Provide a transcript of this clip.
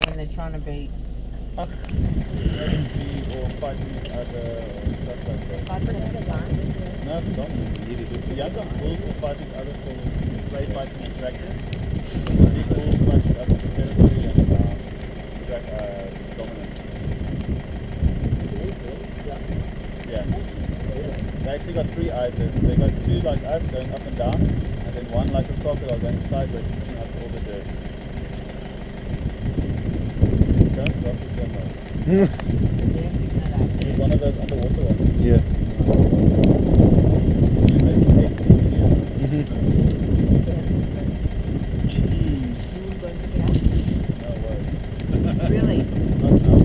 when they're trying to be or fighting each other or stuff like that. fighting each other? No, predominantly really. The younger bulls will fight each other for prey fighting and tractors. The big bulls fight each other for territory and dominance. Yeah. They actually got three eyes. They got two like us going up and down, and then one like a crocodile going sideways, picking up all the dirt. Don't drop the camera. It's one of those underwater ones. Yeah. You make 8 feet here. No worries. Really? Not now.